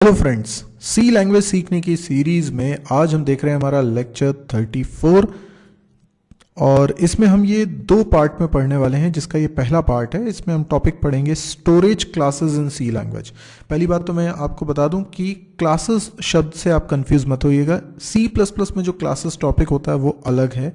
Hello friends, सी language सीखने की series में आज हम देख रहे हैं हमारा लेक्चर 34 और इसमें हम ये दो पार्ट में पढ़ने वाले हैं। जिसका ये पहला पार्ट है, इसमें हम टॉपिक पढ़ेंगे storage classes in c language. पहली बात तो मैं आपको बता दूं कि क्लासेस शब्द से आप कंफ्यूज मत होइएगा। सी प्लस प्लस में जो क्लासेस टॉपिक होता है वो अलग है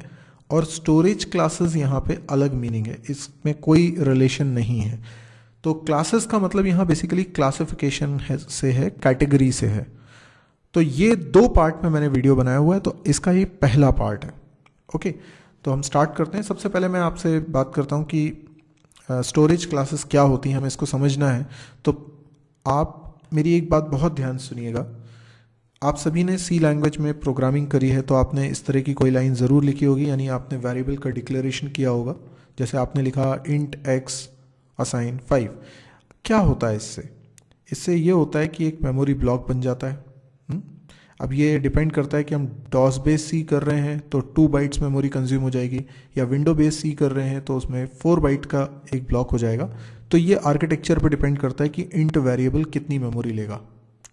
और स्टोरेज क्लासेस यहाँ पे अलग मीनिंग है, इसमें कोई रिलेशन नहीं है। तो क्लासेस का मतलब यहाँ बेसिकली क्लासिफिकेशन से है, कैटेगरी से है। तो ये दो पार्ट में मैंने वीडियो बनाया हुआ है, तो इसका ये पहला पार्ट है। ओके, तो हम स्टार्ट करते हैं। सबसे पहले मैं आपसे बात करता हूँ कि स्टोरेज क्लासेस क्या होती हैं, हमें इसको समझना है। तो आप मेरी एक बात बहुत ध्यान से सुनिएगा। आप सभी ने सी लैंग्वेज में प्रोग्रामिंग करी है तो आपने इस तरह की कोई लाइन ज़रूर लिखी होगी, यानी आपने वेरिएबल का डिक्लेरेशन किया होगा। जैसे आपने लिखा इंट एक्स असाइन 5। क्या होता है इससे? इससे ये होता है कि एक मेमोरी ब्लॉक बन जाता है। अब ये डिपेंड करता है कि हम डॉस बेस सी कर रहे हैं तो 2 बाइट्स मेमोरी कंज्यूम हो जाएगी, या विंडो बेस सी कर रहे हैं तो उसमें 4 बाइट का एक ब्लॉक हो जाएगा। तो ये आर्किटेक्चर पर डिपेंड करता है कि इंट वेरिएबल कितनी मेमोरी लेगा।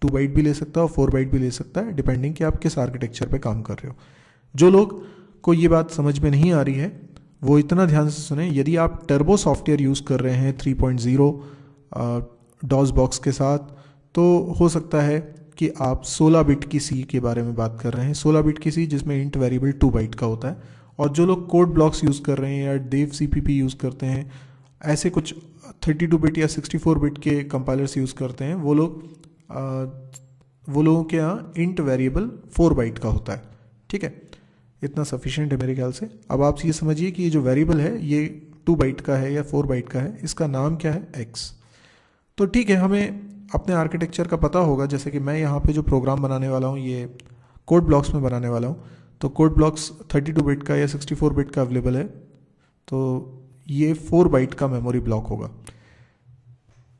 2 बाइट भी ले सकता है और 4 बाइट भी ले सकता है, डिपेंडिंग कि आप किस आर्किटेक्चर पे काम कर रहे हो। जो लोग को ये बात समझ में नहीं आ रही है वो इतना ध्यान से सुने। यदि आप टर्बो सॉफ्टवेयर यूज़ कर रहे हैं 3.0 डॉस बॉक्स के साथ, तो हो सकता है कि आप 16 बिट की सी के बारे में बात कर रहे हैं। 16 बिट की सी जिसमें इंट वेरिएबल 2 बाइट का होता है। और जो लोग कोड ब्लॉक्स यूज़ कर रहे हैं या डेव सीपीपी यूज़ करते हैं, ऐसे कुछ 32 बिट या 64 बिट के कंपाइलर्स यूज़ करते हैं, वो लोगों के यहाँ इंट वेरिएबल 4 बाइट का होता है। ठीक है, इतना सफिशिएंट है मेरे ख्याल से। अब आप ये समझिए कि ये जो वेरिएबल है ये 2 बाइट का है या 4 बाइट का है, इसका नाम क्या है? एक्स। तो ठीक है, हमें अपने आर्किटेक्चर का पता होगा। जैसे कि मैं यहाँ पे जो प्रोग्राम बनाने वाला हूँ ये कोड ब्लॉक्स में बनाने वाला हूँ। तो कोड ब्लॉक्स 32 बिट का या 64 बिट का अवेलेबल है, तो ये 4 बाइट का मेमोरी ब्लॉक होगा।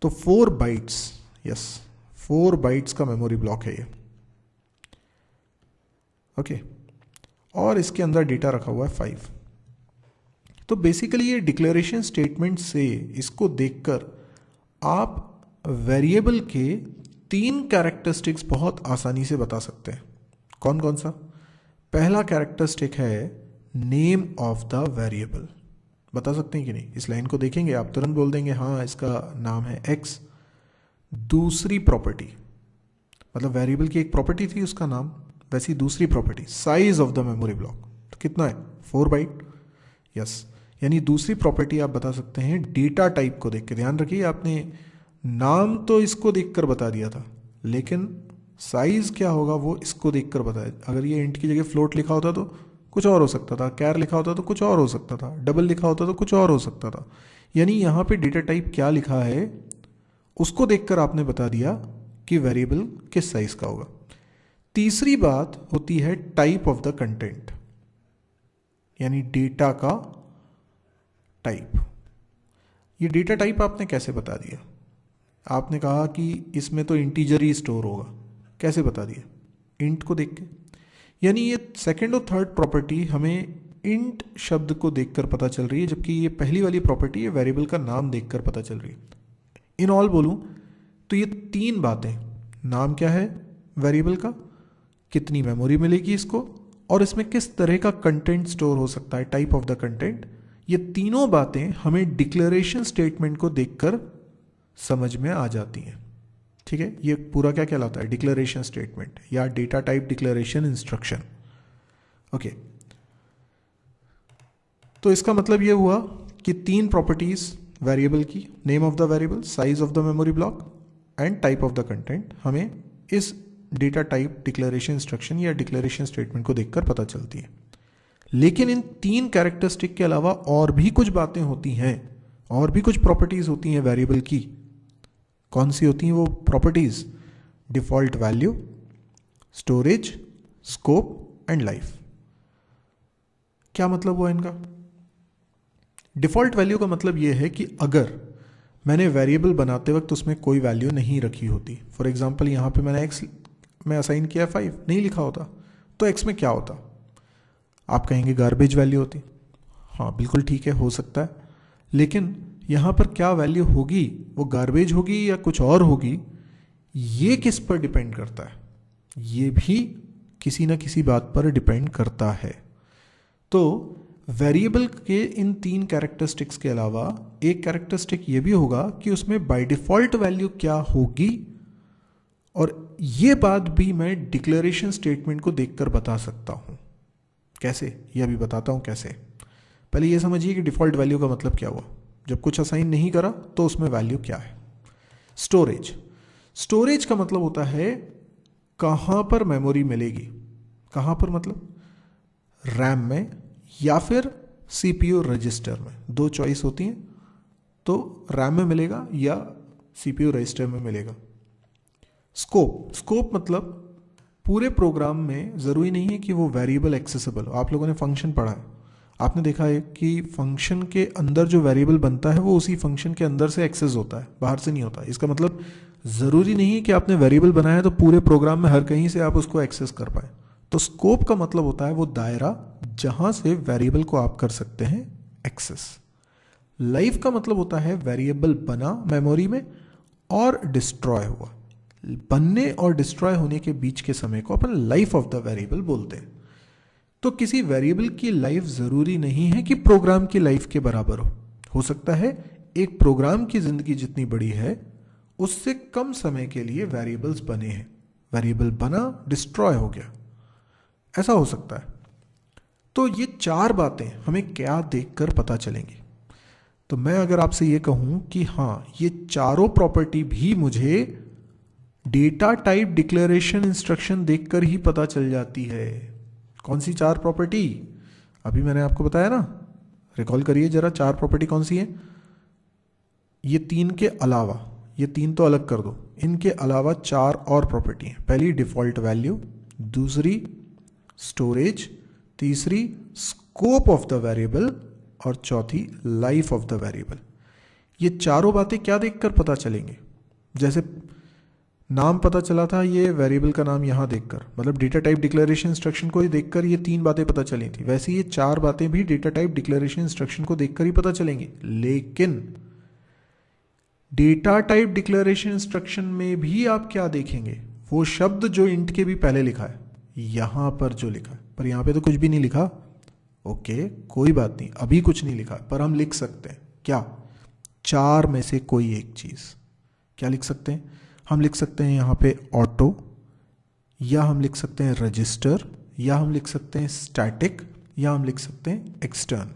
तो 4 बाइट्स, यस 4 बाइट्स का मेमोरी ब्लॉक है ये। ओके, और इसके अंदर डेटा रखा हुआ है 5। तो बेसिकली ये डिक्लेरेशन स्टेटमेंट से इसको देखकर आप वेरिएबल के 3 कैरेक्टरिस्टिक्स बहुत आसानी से बता सकते हैं। कौन कौन सा? पहला कैरेक्टरिस्टिक है नेम ऑफ द वेरिएबल। बता सकते हैं कि नहीं? इस लाइन को देखेंगे आप तुरंत बोल देंगे हाँ इसका नाम है एक्स। दूसरी प्रॉपर्टी, मतलब वेरिएबल की एक प्रॉपर्टी थी उसका नाम, वैसी दूसरी property size of the memory block. तो कितना है? 4 बाइट। यस, यानी दूसरी प्रॉपर्टी आप बता सकते हैं डेटा टाइप को देख के। ध्यान रखिए, आपने नाम तो इसको देखकर बता दिया था, लेकिन साइज क्या होगा वो इसको देखकर बताया। अगर ये इंट की जगह फ्लोट लिखा होता तो कुछ और हो सकता था, कैर लिखा होता तो कुछ और हो सकता था, डबल लिखा होता तो कुछ और हो सकता था। यानी यहाँ पे डेटा टाइप क्या लिखा है उसको देखकर आपने बता दिया कि वेरिएबल किस साइज का होगा। तीसरी बात होती है टाइप ऑफ द कंटेंट, यानी डेटा का टाइप। ये डेटा टाइप आपने कैसे बता दिया? आपने कहा कि इसमें तो इंटीजर ही स्टोर होगा। कैसे बता दिया? इंट को देख के। यानी ये सेकंड और थर्ड प्रॉपर्टी हमें इंट शब्द को देखकर पता चल रही है, जबकि ये पहली वाली प्रॉपर्टी है वेरिएबल का नाम देखकर पता चल रही है। इन ऑल बोलूं तो ये 3 बातें, नाम क्या है वेरिएबल का, कितनी मेमोरी मिलेगी इसको, और इसमें किस तरह का कंटेंट स्टोर हो सकता है, टाइप ऑफ द कंटेंट, ये तीनों बातें हमें डिक्लेरेशन स्टेटमेंट को देखकर समझ में आ जाती हैं। ठीक है, ये पूरा क्या कहलाता है? डिक्लेरेशन स्टेटमेंट या data type declaration instruction. Okay, तो इसका मतलब ये हुआ कि 3 प्रॉपर्टीज वेरिएबल की, name of the variable, size of the memory block and type of the content, हमें इस डेटा टाइप डिक्लेरेशन इंस्ट्रक्शन या डिक्लेरेशन स्टेटमेंट को देखकर पता चलती है। लेकिन इन 3 कैरेक्टरिस्टिक के अलावा और भी कुछ बातें होती हैं, और भी कुछ प्रॉपर्टीज होती हैं वेरिएबल की। कौन सी होती हैं वो properties? Default value, storage, scope and life. क्या मतलब हुआ इनका? डिफॉल्ट वैल्यू का मतलब यह है कि अगर मैंने वेरिएबल बनाते वक्त उसमें कोई वैल्यू नहीं रखी होती, फॉर एग्जाम्पल यहाँ पे मैंने एक्स में असाइन किया 5, नहीं लिखा होता, तो एक्स में क्या होता? आप कहेंगे गार्बेज वैल्यू होती। हाँ बिल्कुल ठीक है, हो सकता है, लेकिन यहाँ पर क्या वैल्यू होगी? वो गार्बेज होगी या कुछ और होगी, ये किस पर डिपेंड करता है? ये भी किसी ना किसी बात पर डिपेंड करता है। तो वेरिएबल के इन 3 कैरेक्टरिस्टिक्स के अलावा एक कैरेक्टरिस्टिक ये भी होगा कि उसमें बाय डिफॉल्ट वैल्यू क्या होगी, और ये बात भी मैं डिक्लेरेशन स्टेटमेंट को देखकर बता सकता हूं। कैसे, ये अभी बताता हूं कैसे। पहले ये समझिए कि डिफॉल्ट वैल्यू का मतलब क्या हुआ। जब कुछ असाइन नहीं करा तो उसमें वैल्यू क्या है। स्टोरेज, स्टोरेज का मतलब होता है कहां पर मेमोरी मिलेगी। कहां पर मतलब रैम में या फिर सीपीयू रजिस्टर में, 2 चॉइस होती हैं। तो रैम में मिलेगा या सीपीयू रजिस्टर में मिलेगा। स्कोप, स्कोप मतलब पूरे प्रोग्राम में ज़रूरी नहीं है कि वो वेरिएबल एक्सेसिबल हो। आप लोगों ने फंक्शन पढ़ा है, आपने देखा है कि फंक्शन के अंदर जो वेरिएबल बनता है वो उसी फंक्शन के अंदर से एक्सेस होता है, बाहर से नहीं होता। इसका मतलब ज़रूरी नहीं है कि आपने वेरिएबल बनाया है तो पूरे प्रोग्राम में हर कहीं से आप उसको एक्सेस कर पाए। तो स्कोप का मतलब होता है वो दायरा जहां से वेरिएबल को आप कर सकते हैं एक्सेस। लाइफ का मतलब होता है वेरिएबल बना मेमोरी में और डिस्ट्रॉय हुआ। बनने और डिस्ट्रॉय होने के बीच के समय को अपन लाइफ ऑफ द वेरिएबल बोलते हैं। तो किसी वेरिएबल की लाइफ जरूरी नहीं है कि प्रोग्राम की लाइफ के बराबर हो सकता है एक प्रोग्राम की जिंदगी जितनी बड़ी है उससे कम समय के लिए वेरिएबल्स बने हैं। वेरिएबल बना, डिस्ट्रॉय हो गया, ऐसा हो सकता है। तो ये 4 बातें हमें क्या देखकर पता चलेंगी। तो मैं अगर आपसे ये कहूं कि हाँ, ये चारों प्रॉपर्टी भी मुझे डेटा टाइप डिक्लेरेशन इंस्ट्रक्शन देखकर ही पता चल जाती है। कौन सी 4 प्रॉपर्टी? अभी मैंने आपको बताया ना, रिकॉल करिए जरा, 4 प्रॉपर्टी कौन सी है। ये 3 के अलावा, ये 3 तो अलग कर दो, इनके अलावा 4 और प्रॉपर्टी हैं। पहली डिफॉल्ट वैल्यू, दूसरी स्टोरेज, तीसरी स्कोप ऑफ द वेरिएबल और चौथी लाइफ ऑफ द वेरिएबल। ये चारों बातें क्या देखकर पता चलेंगे? जैसे नाम पता चला था ये वेरिएबल का नाम यहां देखकर, मतलब डेटा टाइप डिक्लेरेशन इंस्ट्रक्शन को ही देखकर ये 3 बातें पता चली थी। वैसे ये 4 बातें भी डेटा टाइप डिक्लेरेशन इंस्ट्रक्शन को देखकर ही पता चलेंगी। लेकिन डेटा टाइप डिक्लेरेशन इंस्ट्रक्शन में भी आप क्या देखेंगे? वो शब्द जो इंट के भी पहले लिखा है, यहां पर जो लिखा है, पर यहां पे तो कुछ भी नहीं लिखा। ओके, कोई बात नहीं, अभी कुछ नहीं लिखा, पर हम लिख सकते हैं क्या? 4 में से कोई एक चीज। क्या लिख सकते हैं? हम लिख सकते हैं यहाँ पे ऑटो, या हम लिख सकते हैं रजिस्टर, या हम लिख सकते हैं स्टैटिक, या हम लिख सकते हैं एक्सटर्न।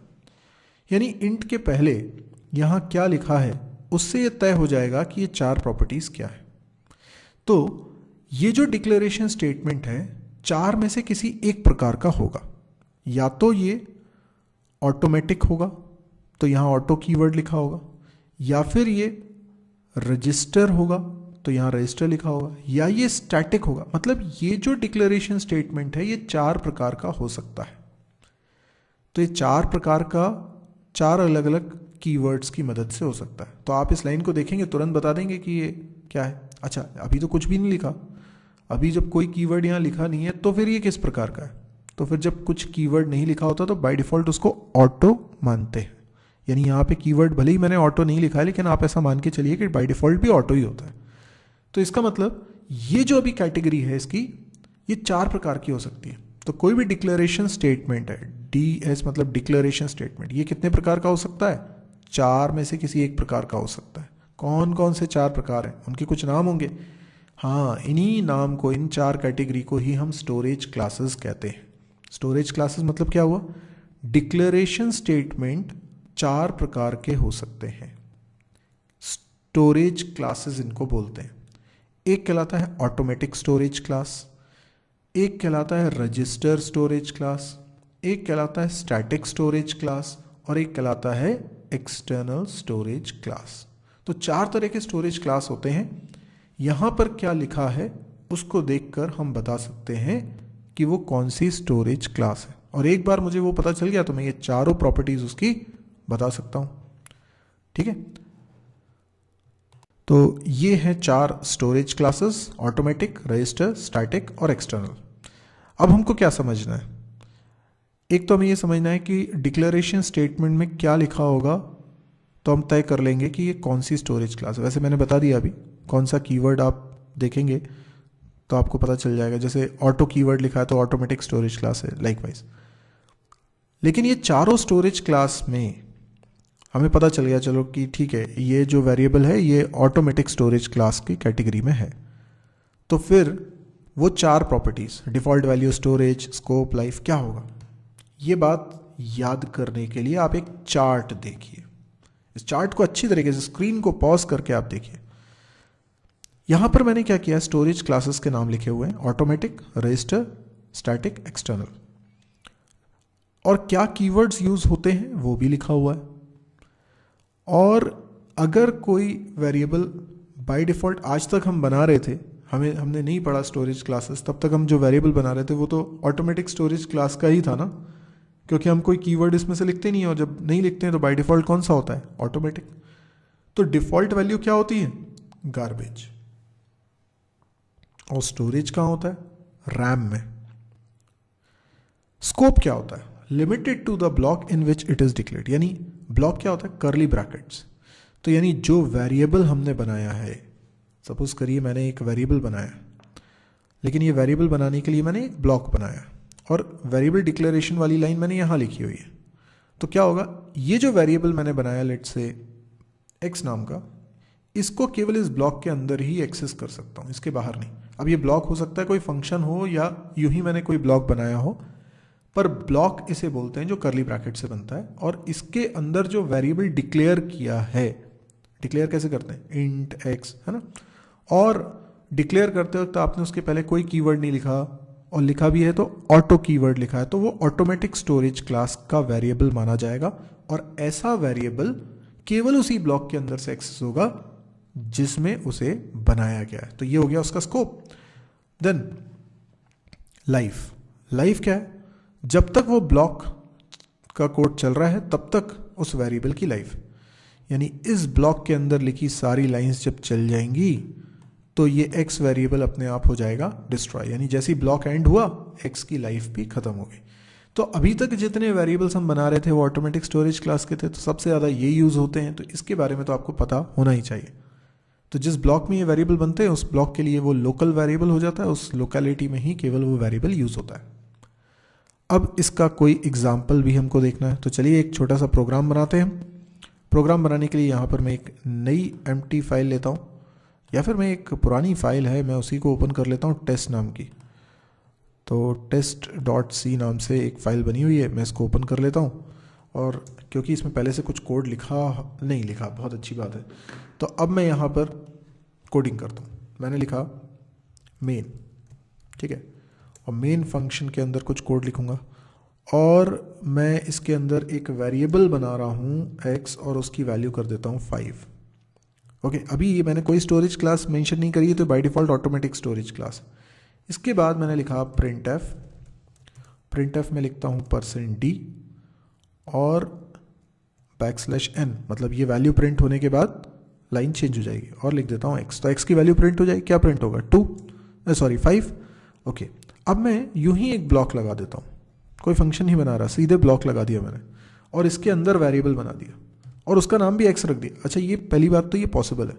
यानी इंट के पहले यहाँ क्या लिखा है उससे ये तय हो जाएगा कि ये 4 प्रॉपर्टीज क्या है। तो ये जो डिक्लेरेशन स्टेटमेंट है 4 में से किसी एक प्रकार का होगा। या तो ये ऑटोमेटिक होगा, तो यहाँ ऑटो कीवर्ड लिखा होगा, या फिर ये रजिस्टर होगा तो यहाँ रजिस्टर लिखा होगा, या ये स्टैटिक होगा। मतलब ये जो डिक्लेरेशन स्टेटमेंट है ये 4 प्रकार का हो सकता है। तो ये 4 प्रकार का 4 अलग अलग कीवर्ड्स की मदद से हो सकता है। तो आप इस लाइन को देखेंगे तुरंत बता देंगे कि ये क्या है। अच्छा, अभी तो कुछ भी नहीं लिखा, अभी जब कोई कीवर्ड यहाँ लिखा नहीं है तो फिर ये किस प्रकार का है? तो फिर जब कुछ कीवर्ड नहीं लिखा होता तो बाय डिफॉल्ट उसको ऑटो मानते हैं। यानी यहाँ पे कीवर्ड भले ही मैंने ऑटो नहीं लिखा है, लेकिन आप ऐसा मान के चलिए कि बाय डिफॉल्ट भी ऑटो ही होता है। तो इसका मतलब ये जो अभी कैटेगरी है इसकी, ये 4 प्रकार की हो सकती है। तो कोई भी डिक्लेरेशन स्टेटमेंट है, डीएस मतलब डिक्लेरेशन स्टेटमेंट, ये कितने प्रकार का हो सकता है? 4 में से किसी एक प्रकार का हो सकता है। कौन कौन से 4 प्रकार हैं? उनके कुछ नाम होंगे। हाँ, इन्हीं नाम को, इन 4 कैटेगरी को ही हम स्टोरेज क्लासेस कहते हैं। स्टोरेज क्लासेस मतलब क्या हुआ? डिक्लेरेशन स्टेटमेंट 4 प्रकार के हो सकते हैं, स्टोरेज क्लासेस इनको बोलते हैं। एक कहलाता है ऑटोमेटिक स्टोरेज क्लास, एक कहलाता है रजिस्टर स्टोरेज क्लास, एक कहलाता है स्टैटिक स्टोरेज क्लास, और एक कहलाता है एक्सटर्नल स्टोरेज क्लास। तो 4 तरह के स्टोरेज क्लास होते हैं। यहां पर क्या लिखा है उसको देखकर हम बता सकते हैं कि वो कौन सी स्टोरेज क्लास है। और एक बार मुझे वो पता चल गया तो मैं ये चारों प्रॉपर्टीज उसकी बता सकता हूं। ठीक है, तो ये है 4 storage classes, automatic, register, static और एक्सटर्नल। अब हमको क्या समझना है? एक तो हमें ये समझना है कि डिक्लेरेशन स्टेटमेंट में क्या लिखा होगा, तो हम तय कर लेंगे कि ये कौन सी स्टोरेज क्लास है। वैसे मैंने बता दिया अभी कौन सा कीवर्ड आप देखेंगे तो आपको पता चल जाएगा। जैसे ऑटो कीवर्ड लिखा है तो ऑटोमेटिक स्टोरेज क्लास है, लाइकवाइज। लेकिन ये चारों स्टोरेज क्लास में हमें पता चल गया, चलो कि ठीक है, ये जो वेरिएबल है ये ऑटोमेटिक स्टोरेज क्लास की कैटेगरी में है। तो फिर वो चार properties, default value, storage, scope, life, क्या होगा? ये बात याद करने के लिए आप एक चार्ट देखिए। इस चार्ट को अच्छी तरीके से स्क्रीन को पॉज करके आप देखिए। यहां पर मैंने क्या किया, स्टोरेज क्लासेस के नाम लिखे हुए हैं, ऑटोमेटिक, रजिस्टर, स्टैटिक, एक्सटर्नल, और क्या कीवर्ड्स यूज होते हैं वो भी लिखा हुआ है। और अगर कोई वेरिएबल बाय डिफॉल्ट, आज तक हम बना रहे थे, हमने नहीं पढ़ा स्टोरेज क्लासेस, तब तक हम जो वेरिएबल बना रहे थे वो तो ऑटोमेटिक स्टोरेज क्लास का ही था ना, क्योंकि हम कोई कीवर्ड इसमें से लिखते नहीं है, और जब नहीं लिखते हैं तो बाय डिफॉल्ट कौन सा होता है, ऑटोमेटिक। तो डिफॉल्ट वैल्यू क्या होती है, गार्बेज। और स्टोरेज कहाँ होता है, रैम में। स्कोप क्या होता है, limited to the block in which it is declared, यानी ब्लॉक क्या होता है, कर्ली ब्रैकेट्स। तो यानी जो वेरिएबल हमने बनाया है, सपोज करिए मैंने एक वेरिएबल बनाया, लेकिन ये वेरिएबल बनाने के लिए मैंने एक ब्लॉक बनाया और वेरिएबल डिक्लेरेशन वाली लाइन मैंने यहाँ लिखी हुई है। तो क्या होगा, ये जो वेरिएबल मैंने बनाया लेट्स से एक्स नाम का, इसको केवल इस ब्लॉक के अंदर ही एक्सेस कर सकता हूँ, इसके बाहर नहीं। अब ये ब्लॉक हो सकता है कोई फंक्शन हो या यूं ही मैंने कोई ब्लॉक बनाया हो, पर ब्लॉक इसे बोलते हैं जो कर्ली ब्रैकेट से बनता है। और इसके अंदर जो वेरिएबल डिक्लेयर किया है, डिक्लेयर कैसे करते हैं, इंट एक्स, है ना। और डिक्लेयर करते वक्त आपने उसके पहले कोई कीवर्ड नहीं लिखा, और लिखा भी है तो ऑटो कीवर्ड लिखा है, तो वो ऑटोमेटिक स्टोरेज क्लास का वेरिएबल माना जाएगा। और ऐसा वेरिएबल केवल उसी ब्लॉक के अंदर से एक्सेस होगा जिसमें उसे बनाया गया है। तो ये हो गया उसका स्कोप। देन लाइफ, लाइफ क्या है, जब तक वो ब्लॉक का कोड चल रहा है तब तक उस वेरिएबल की लाइफ, यानी इस ब्लॉक के अंदर लिखी सारी लाइंस जब चल जाएंगी तो ये एक्स वेरिएबल अपने आप हो जाएगा डिस्ट्रॉय, यानी जैसे ही ब्लॉक एंड हुआ एक्स की लाइफ भी खत्म हो गई। तो अभी तक जितने वेरिएबल्स हम बना रहे थे वो ऑटोमेटिक स्टोरेज क्लास के थे, तो सबसे ज़्यादा ये यूज़ होते हैं, तो इसके बारे में तो आपको पता होना ही चाहिए। तो जिस ब्लॉक में ये वेरिएबल बनते हैं उस ब्लॉक के लिए वो लोकल वेरिएबल हो जाता है, उस लोकेलिटी में ही केवल वो वेरिएबल यूज़ होता है। अब इसका कोई एग्जाम्पल भी हमको देखना है, तो चलिए एक छोटा सा प्रोग्राम बनाते हैं। प्रोग्राम बनाने के लिए यहाँ पर मैं एक नई एम्प्टी फाइल लेता हूँ, या फिर मैं एक पुरानी फाइल है मैं उसी को ओपन कर लेता हूँ, टेस्ट नाम की। तो test.c नाम से एक फ़ाइल बनी हुई है, मैं इसको ओपन कर लेता हूँ। और क्योंकि इसमें पहले से कुछ कोड नहीं लिखा, बहुत अच्छी बात है। तो अब मैं यहाँ पर कोडिंग करता हूँ। मैंने लिखा मेन, ठीक है, और मेन फंक्शन के अंदर कुछ कोड लिखूँगा, और मैं इसके अंदर एक वेरिएबल बना रहा हूँ x, और उसकी वैल्यू कर देता हूँ 5। ओके, अभी ये मैंने कोई स्टोरेज क्लास मेंशन नहीं करी है, तो by default automatic storage class. इसके बाद मैंने लिखा प्रिंट एफ में लिखता हूँ %d और \n, मतलब ये वैल्यू प्रिंट होने के बाद लाइन चेंज हो जाएगी, और लिख देता हूँ x। तो x की वैल्यू प्रिंट हो जाएगी, क्या प्रिंट होगा, 5। ओके, अब मैं यूं ही एक ब्लॉक लगा देता हूँ, कोई फंक्शन नहीं बना रहा, सीधे ब्लॉक लगा दिया मैंने, और इसके अंदर वेरिएबल बना दिया और उसका नाम भी x रख दिया। अच्छा, ये पहली बात तो ये पॉसिबल है,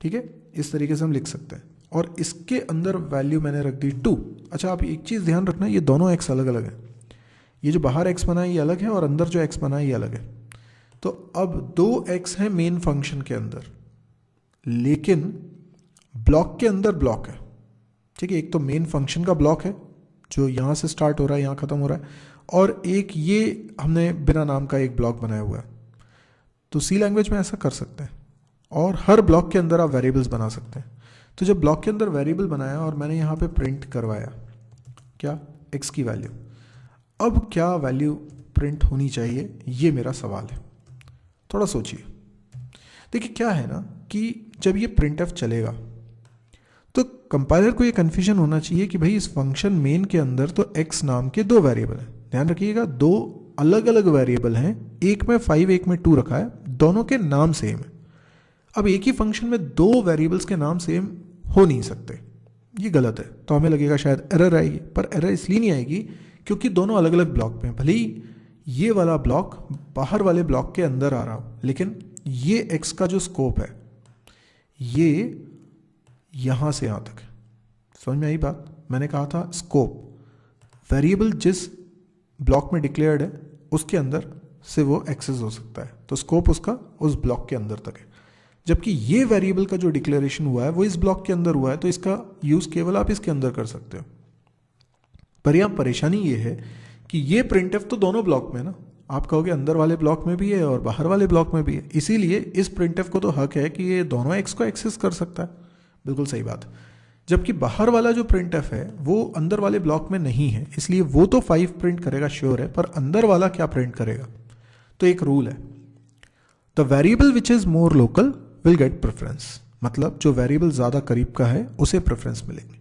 ठीक है, इस तरीके से हम लिख सकते हैं। और इसके अंदर वैल्यू मैंने रख दी 2। अच्छा, आप एक चीज़ ध्यान रखना, ये दोनों x अलग अलग है, ये जो बाहर x बना है ये अलग है, और अंदर जो x बना है ये अलग है। तो अब 2x है मेन फंक्शन के अंदर, लेकिन ब्लॉक के अंदर ब्लॉक है, ठीक है। एक तो मेन फंक्शन का ब्लॉक है जो यहाँ से स्टार्ट हो रहा है, यहाँ ख़त्म हो रहा है, और एक ये हमने बिना नाम का एक ब्लॉक बनाया हुआ है। तो सी लैंग्वेज में ऐसा कर सकते हैं, और हर ब्लॉक के अंदर आप वेरिएबल्स बना सकते हैं। तो जब ब्लॉक के अंदर वेरिएबल बनाया और मैंने यहाँ पे प्रिंट करवाया क्या, x की वैल्यू, अब क्या वैल्यू प्रिंट होनी चाहिए, ये मेरा सवाल है। थोड़ा सोचिए। देखिए क्या है ना कि जब ये printf चलेगा तो कंपाइलर को ये कन्फ्यूजन होना चाहिए कि भाई इस फंक्शन मेन के अंदर तो x नाम के 2 वेरिएबल हैं। ध्यान रखिएगा, 2 अलग अलग वेरिएबल हैं, एक में 5 एक में 2 रखा है, दोनों के नाम सेम है। अब एक ही फंक्शन में 2 वेरिएबल्स के नाम सेम हो नहीं सकते, ये गलत है। तो हमें लगेगा शायद एरर आएगी, पर एरर इसलिए नहीं आएगी क्योंकि दोनों अलग अलग ब्लॉक में, भले ही ये वाला ब्लॉक बाहर वाले ब्लॉक के अंदर आ रहा हो, लेकिन ये x का जो स्कोप है यहाँ से यहाँ तक। समझ में आई बात? मैंने कहा था स्कोप, वेरिएबल जिस ब्लॉक में डिक्लेयर्ड है उसके अंदर से वो एक्सेस हो सकता है, तो स्कोप उसका उस ब्लॉक के अंदर तक है। जबकि ये वेरिएबल का जो डिक्लेरेशन हुआ है वो इस ब्लॉक के अंदर हुआ है, तो इसका यूज केवल आप इसके अंदर कर सकते हो। पर यहाँ परेशानी ये है कि ये प्रिंटफ तो दोनों ब्लॉक में है ना, आप कहोगे अंदर वाले ब्लॉक में भी है और बाहर वाले ब्लॉक में भी है, इसीलिए इस प्रिंटफ को तो हक है कि ये दोनों एक्स को एक्सेस कर सकता है। बिल्कुल सही बात। जबकि बाहर वाला जो प्रिंटफ है वो अंदर वाले ब्लॉक में नहीं है, इसलिए वो तो 5 प्रिंट करेगा श्योर है, पर अंदर वाला क्या प्रिंट करेगा? तो एक रूल है, the variable which is more local will get preference, मतलब जो वेरिएबल ज़्यादा करीब का है उसे प्रेफरेंस मिलेगी।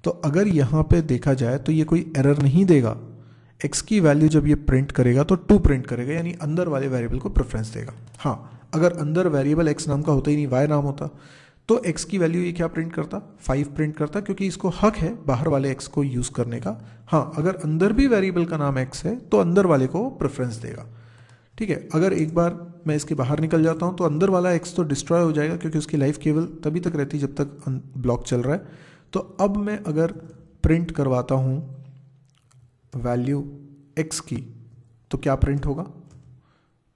तो अगर यहाँ पे देखा जाए तो ये कोई एरर नहीं देगा, x की वैल्यू जब ये प्रिंट करेगा तो 2 प्रिंट करेगा, यानी अंदर वाले वेरिएबल को प्रेफरेंस देगा। हाँ, अगर अंदर वेरिएबल x नाम का होता ही नहीं, y नाम होता, तो x की वैल्यू ये क्या प्रिंट करता? 5 प्रिंट करता, क्योंकि इसको हक है बाहर वाले x को यूज़ करने का। हाँ, अगर अंदर भी वेरिएबल का नाम x है तो अंदर वाले को प्रेफरेंस देगा। ठीक है, अगर एक बार मैं इसके बाहर निकल जाता हूँ तो अंदर वाला x तो डिस्ट्रॉय हो जाएगा, क्योंकि उसकी लाइफ केवल तभी तक रहती है जब तक ब्लॉक चल रहा है। तो अब मैं अगर प्रिंट करवाता हूँ वैल्यू x की, तो क्या प्रिंट होगा?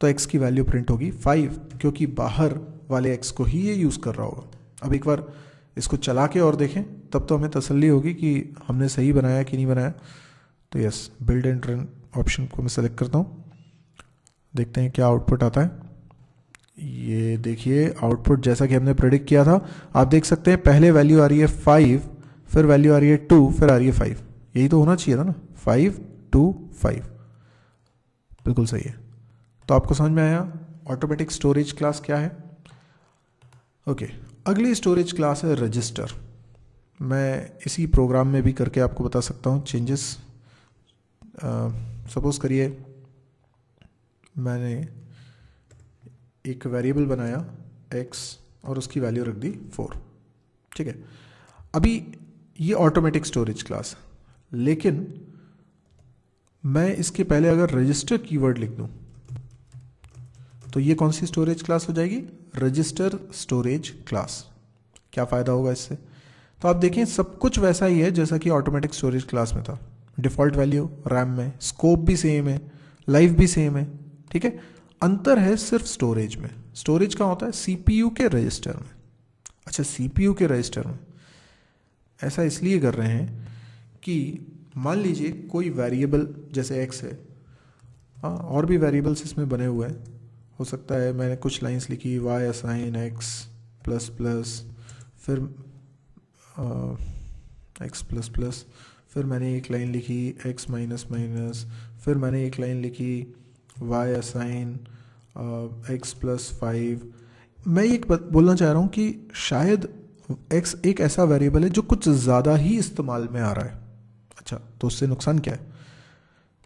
तो x की वैल्यू प्रिंट होगी 5, क्योंकि बाहर वाले x को ही ये यूज़ कर रहा होगा। अब एक बार इसको चला के और देखें, तब तो हमें तसल्ली होगी कि हमने सही बनाया कि नहीं बनाया। तो yes, build and run option को मैं सेलेक्ट करता हूँ, देखते हैं क्या आउटपुट आता है। ये देखिए आउटपुट जैसा कि हमने प्रेडिक्ट किया था, आप देख सकते हैं पहले वैल्यू आ रही है 5, फिर वैल्यू आ रही है 2, फिर आ रही है 5। यही तो होना चाहिए था ना, 5 2 5। बिल्कुल सही है। तो आपको समझ में आया ऑटोमेटिक स्टोरेज क्लास क्या है? ओके, अगली स्टोरेज क्लास है रजिस्टर। मैं इसी प्रोग्राम में भी करके आपको बता सकता हूँ चेंजेस। सपोज करिए मैंने एक वेरिएबल बनाया x और उसकी वैल्यू रख दी 4। ठीक है, अभी ये ऑटोमेटिक स्टोरेज क्लास, लेकिन मैं इसके पहले अगर रजिस्टर कीवर्ड लिख दूं तो ये कौन सी स्टोरेज क्लास हो जाएगी? Register storage class. क्या फ़ायदा होगा इससे? तो आप देखें सब कुछ वैसा ही है जैसा कि ऑटोमेटिक स्टोरेज क्लास में था। डिफ़ॉल्ट वैल्यू रैम में, स्कोप भी सेम है, लाइफ भी सेम है। ठीक है, अंतर है सिर्फ स्टोरेज में। स्टोरेज कहाँ होता है? CPU के रजिस्टर में। अच्छा, CPU के रजिस्टर में ऐसा इसलिए कर रहे हैं कि मान लीजिए कोई वेरिएबल जैसे x है, हाँ और भी वेरिएबल्स इसमें बने हुए हैं, हो सकता है मैंने कुछ लाइंस लिखी y assign x plus plus, फिर x प्लस प्लस, फिर मैंने एक लाइन लिखी x माइनस माइनस, फिर मैंने एक लाइन लिखी y असाइन x प्लस 5। मैं ये बोलना चाह रहा हूँ कि शायद x एक ऐसा वेरिएबल है जो कुछ ज़्यादा ही इस्तेमाल में आ रहा है। अच्छा, तो उससे नुकसान क्या है?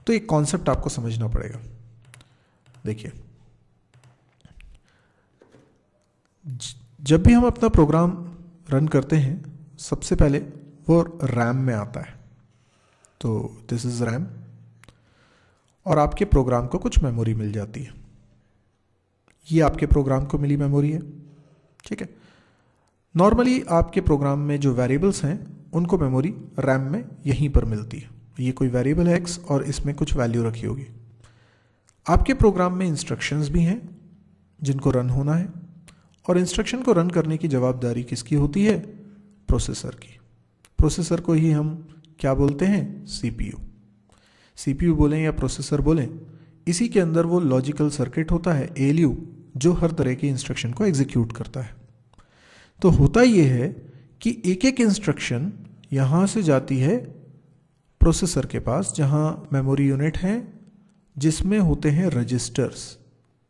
तो एक कॉन्सेप्ट आपको समझना पड़ेगा। देखिए, जब भी हम अपना प्रोग्राम रन करते हैं सबसे पहले वो रैम में आता है। तो दिस इज़ रैम, और आपके प्रोग्राम को कुछ मेमोरी मिल जाती है। ये आपके प्रोग्राम को मिली मेमोरी है। ठीक है, नॉर्मली आपके प्रोग्राम में जो वेरिएबल्स हैं उनको मेमोरी रैम में यहीं पर मिलती है। ये कोई वेरिएबल है x और इसमें कुछ वैल्यू रखी होगी। आपके प्रोग्राम में इंस्ट्रक्शंस भी हैं जिनको रन होना है, और इंस्ट्रक्शन को रन करने की जवाबदारी किसकी होती है? प्रोसेसर की। प्रोसेसर को ही हम क्या बोलते हैं? CPU। CPU बोलें या प्रोसेसर बोलें, इसी के अंदर वो लॉजिकल सर्किट होता है ALU, जो हर तरह की इंस्ट्रक्शन को एग्जीक्यूट करता है। तो होता ये है कि एक एक इंस्ट्रक्शन यहाँ से जाती है प्रोसेसर के पास, जहाँ मेमोरी यूनिट है जिसमें होते हैं रजिस्टर्स।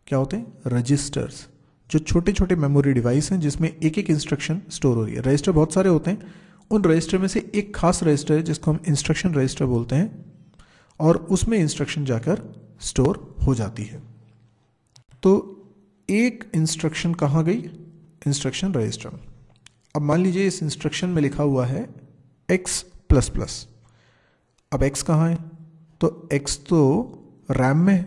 क्या होते हैं? रजिस्टर्स, जो छोटे छोटे मेमोरी डिवाइस हैं जिसमें एक एक इंस्ट्रक्शन स्टोर हो रही है। रजिस्टर बहुत सारे होते हैं, उन रजिस्टर में से एक खास रजिस्टर है जिसको हम इंस्ट्रक्शन रजिस्टर बोलते हैं, और उसमें इंस्ट्रक्शन जाकर स्टोर हो जाती है। तो एक इंस्ट्रक्शन कहाँ गई? इंस्ट्रक्शन रजिस्टर में। अब मान लीजिए इस इंस्ट्रक्शन में लिखा हुआ है x प्लस प्लस। अब x कहाँ है? तो x तो रैम में है,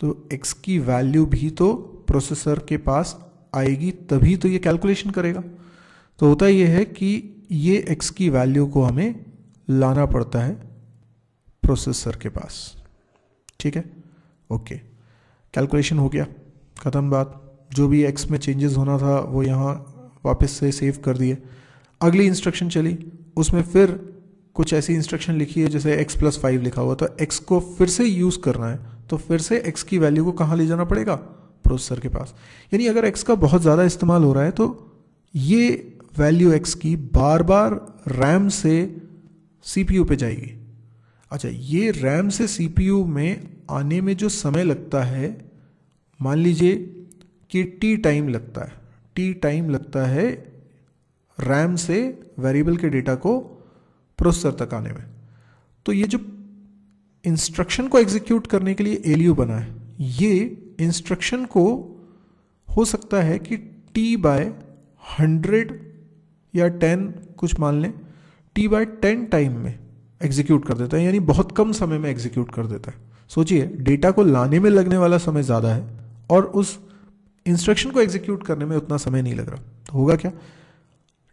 तो x की वैल्यू भी तो प्रोसेसर के पास आएगी, तभी तो ये कैलकुलेशन करेगा। तो होता ये है कि ये x की वैल्यू को हमें लाना पड़ता है प्रोसेसर के पास। ठीक है, ओके, कैलकुलेशन हो गया, ख़त्म बात। जो भी x में चेंजेस होना था वो यहाँ वापस से सेव कर दिए। अगली इंस्ट्रक्शन चली, उसमें फिर कुछ ऐसी इंस्ट्रक्शन लिखी है जैसे x+5 लिखा हुआ, तो x को फिर से यूज़ करना है, तो फिर से x की वैल्यू को कहाँ ले जाना पड़ेगा, प्रोसेसर के पास। यानी अगर x का बहुत ज़्यादा इस्तेमाल हो रहा है तो ये वैल्यू x की बार बार रैम से CPU पे जाएगी। अच्छा, ये रैम से CPU में आने में जो समय लगता है, मान लीजिए कि t टाइम लगता है, t टाइम लगता है रैम से वेरिएबल के डेटा को प्रोसेसर तक आने में। तो ये जो इंस्ट्रक्शन को एग्जीक्यूट करने के लिए ALU बना है, ये इंस्ट्रक्शन को हो सकता है कि t/100 या 10 कुछ मान लें, t/10 टाइम में एग्जीक्यूट कर देता है, यानी बहुत कम समय में एग्जीक्यूट कर देता है। सोचिए, डेटा को लाने में लगने वाला समय ज़्यादा है और उस इंस्ट्रक्शन को एग्जीक्यूट करने में उतना समय नहीं लग रहा। तो होगा क्या,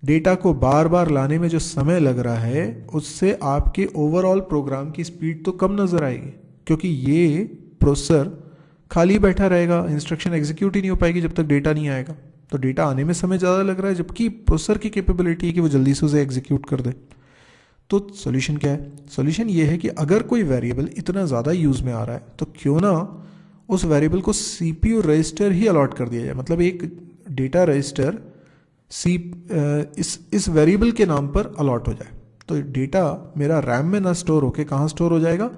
डेटा को बार बार लाने में जो समय लग रहा है उससे आपके ओवरऑल प्रोग्राम की स्पीड तो कम नज़र आएगी, क्योंकि ये प्रोसेसर खाली बैठा रहेगा, इंस्ट्रक्शन एग्जीक्यूट ही नहीं हो पाएगी जब तक डेटा नहीं आएगा। तो डेटा आने में समय ज़्यादा लग रहा है, जबकि प्रोसेसर की कैपेबिलिटी है कि वो जल्दी से उसे एग्जीक्यूट कर दे। तो सॉल्यूशन क्या है, सॉल्यूशन ये है कि अगर कोई वेरिएबल इतना ज़्यादा यूज़ में आ रहा है तो क्यों ना उस वेरिएबल को CPU रजिस्टर ही अलॉट कर दिया जाए। मतलब एक डेटा रजिस्टर इस वेरिएबल के नाम पर अलॉट हो जाए, तो डेटा मेरा रैम में ना स्टोर होके कहाँ स्टोर हो जाएगा,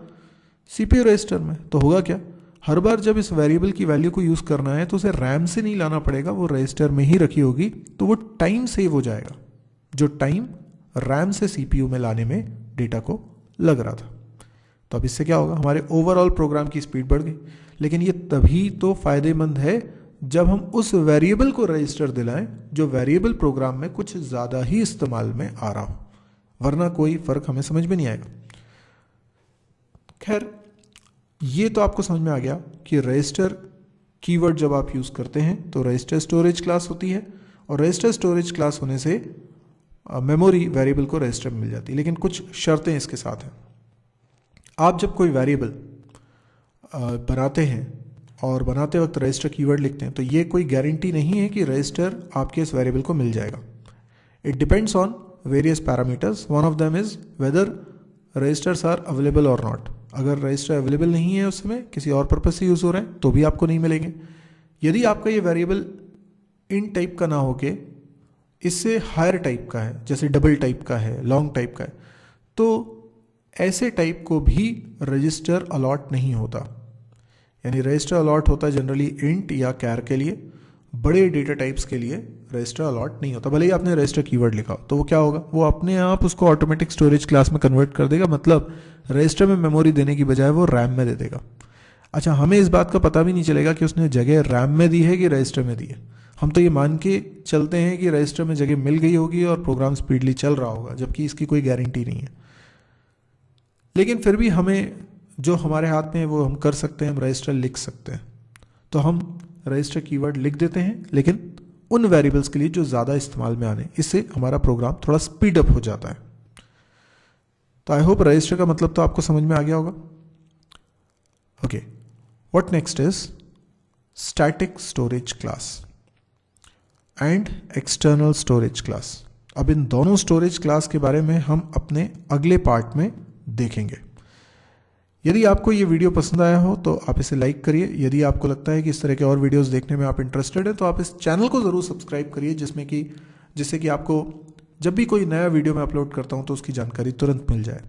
CPU रजिस्टर में। तो होगा क्या, हर बार जब इस वेरिएबल की वैल्यू को यूज़ करना है तो उसे रैम से नहीं लाना पड़ेगा, वो रजिस्टर में ही रखी होगी, तो वो टाइम सेव हो जाएगा, जो टाइम रैम से CPU में लाने में डेटा को लग रहा था। तो अब इससे क्या होगा, हमारे ओवरऑल प्रोग्राम की स्पीड बढ़ गई। लेकिन ये तभी तो फायदेमंद है जब हम उस वेरिएबल को रजिस्टर दिलाएं जो वेरिएबल प्रोग्राम में कुछ ज़्यादा ही इस्तेमाल में आ रहा हो, वरना कोई फ़र्क हमें समझ में नहीं आएगा। खैर, ये तो आपको समझ में आ गया कि रजिस्टर कीवर्ड जब आप यूज़ करते हैं तो रजिस्टर स्टोरेज क्लास होती है, और रजिस्टर स्टोरेज क्लास होने से मेमोरी वेरिएबल को रजिस्टर में मिल जाती है। लेकिन कुछ शर्तें इसके साथ हैं। आप जब कोई वेरिएबल बनाते हैं और बनाते वक्त रजिस्टर कीवर्ड लिखते हैं तो ये कोई गारंटी नहीं है कि रजिस्टर आपके इस वेरिएबल को मिल जाएगा। It depends on various parameters, one of them is whether registers are available और नॉट। अगर रजिस्टर अवेलेबल नहीं है उस समय, किसी और पर्पज से यूज़ हो रहे हैं, तो भी आपको नहीं मिलेंगे। यदि आपका ये वेरिएबल इन टाइप का ना होके इससे हायर टाइप का है, जैसे डबल टाइप का है, लॉन्ग टाइप का है, तो ऐसे टाइप को भी रजिस्टर अलॉट नहीं होता। यानी रजिस्टर अलॉट होता है जनरली इंट या कैर के लिए, बड़े डेटा टाइप्स के लिए रजिस्टर अलॉट नहीं होता। भले ही आपने रजिस्टर कीवर्ड लिखा हो, तो वो क्या होगा, वो अपने आप उसको ऑटोमेटिक स्टोरेज क्लास में कन्वर्ट कर देगा। मतलब रजिस्टर में मेमोरी देने की बजाय वो रैम में दे देगा। अच्छा, हमें इस बात का पता भी नहीं चलेगा कि उसने जगह रैम में दी है कि रजिस्टर में दी है। हम तो ये मान के चलते हैं कि रजिस्टर में जगह मिल गई होगी और प्रोग्राम स्पीडली चल रहा होगा, जबकि इसकी कोई गारंटी नहीं है। लेकिन फिर भी हमें जो हमारे हाथ में है वो हम कर सकते हैं, हम रजिस्टर लिख सकते हैं। तो हम रजिस्टर कीवर्ड लिख देते हैं, लेकिन उन वेरिएबल्स के लिए जो ज़्यादा इस्तेमाल में आने, इससे हमारा प्रोग्राम थोड़ा स्पीड अप हो जाता है। तो आई होप रजिस्टर का मतलब तो आपको समझ में आ गया होगा। Okay, what next is static storage class and external storage class. अब इन दोनों स्टोरेज क्लास के बारे में हम अपने अगले पार्ट में देखेंगे। यदि आपको ये वीडियो पसंद आया हो तो आप इसे लाइक करिए। यदि आपको लगता है कि इस तरह के और वीडियोस देखने में आप इंटरेस्टेड हैं तो आप इस चैनल को ज़रूर सब्सक्राइब करिए, जिससे कि आपको जब भी कोई नया वीडियो मैं अपलोड करता हूँ तो उसकी जानकारी तुरंत मिल जाए।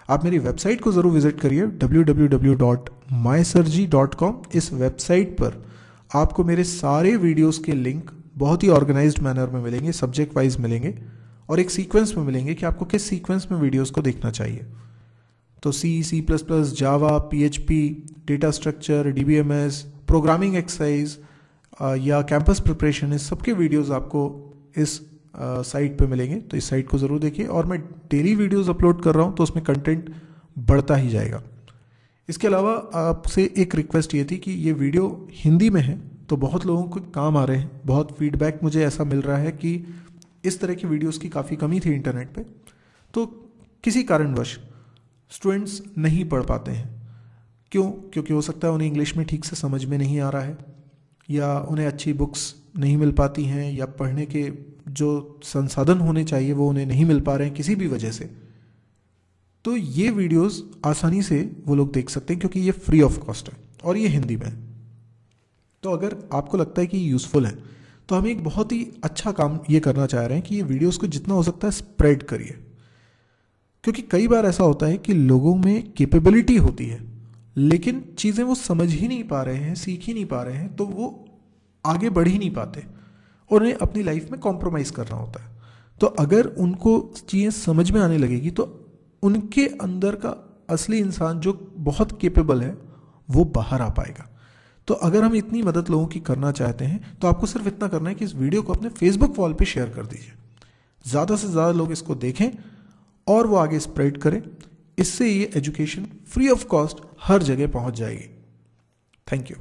आप मेरी वेबसाइट को ज़रूर विजिट करिए www.mysirji.com। इस वेबसाइट पर आपको मेरे सारे वीडियोज़ के लिंक बहुत ही ऑर्गेनाइज्ड मैनर में मिलेंगे, सब्जेक्ट वाइज मिलेंगे और एक सीक्वेंस में मिलेंगे कि आपको किस सीक्वेंस में वीडियोज़ को देखना चाहिए। तो C++, जावा, PHP, data structure, DBMS, programming exercise या कैंपस प्रिपरेशन, इस सबके वीडियोस आपको इस साइट पे मिलेंगे। तो इस साइट को ज़रूर देखिए। और मैं डेली वीडियोस अपलोड कर रहा हूँ तो उसमें कंटेंट बढ़ता ही जाएगा। इसके अलावा आपसे एक रिक्वेस्ट ये थी कि ये वीडियो हिंदी में है तो बहुत लोगों को काम आ रहे हैं। बहुत फीडबैक मुझे ऐसा मिल रहा है कि इस तरह की वीडियोस की काफ़ी कमी थी इंटरनेट पे, तो किसी कारणवश स्टूडेंट्स नहीं पढ़ पाते हैं। क्यों? क्योंकि हो सकता है उन्हें इंग्लिश में ठीक से समझ में नहीं आ रहा है, या उन्हें अच्छी बुक्स नहीं मिल पाती हैं, या पढ़ने के जो संसाधन होने चाहिए वो उन्हें नहीं मिल पा रहे हैं किसी भी वजह से। तो ये वीडियोस आसानी से वो लोग देख सकते हैं क्योंकि ये फ्री ऑफ कॉस्ट है और ये हिंदी में है। तो अगर आपको लगता है कि यूज़फुल है तो हम एक बहुत ही अच्छा काम ये करना चाह रहे हैं कि ये वीडियोस को जितना हो सकता है स्प्रेड करिए, क्योंकि कई बार ऐसा होता है कि लोगों में कैपेबिलिटी होती है लेकिन चीज़ें वो समझ ही नहीं पा रहे हैं, सीख ही नहीं पा रहे हैं, तो वो आगे बढ़ ही नहीं पाते और उन्हें अपनी लाइफ में कॉम्प्रोमाइज़ करना होता है। तो अगर उनको चीज़ें समझ में आने लगेगी तो उनके अंदर का असली इंसान जो बहुत कैपेबल है वो बाहर आ पाएगा। तो अगर हम इतनी मदद लोगों की करना चाहते हैं तो आपको सिर्फ इतना करना है कि इस वीडियो को अपने फेसबुक वॉल पे शेयर कर दीजिए, ज़्यादा से ज़्यादा लोग इसको देखें और वो आगे स्प्रेड करें। इससे ये एजुकेशन फ्री ऑफ कॉस्ट हर जगह पहुंच जाएगी। Thank you.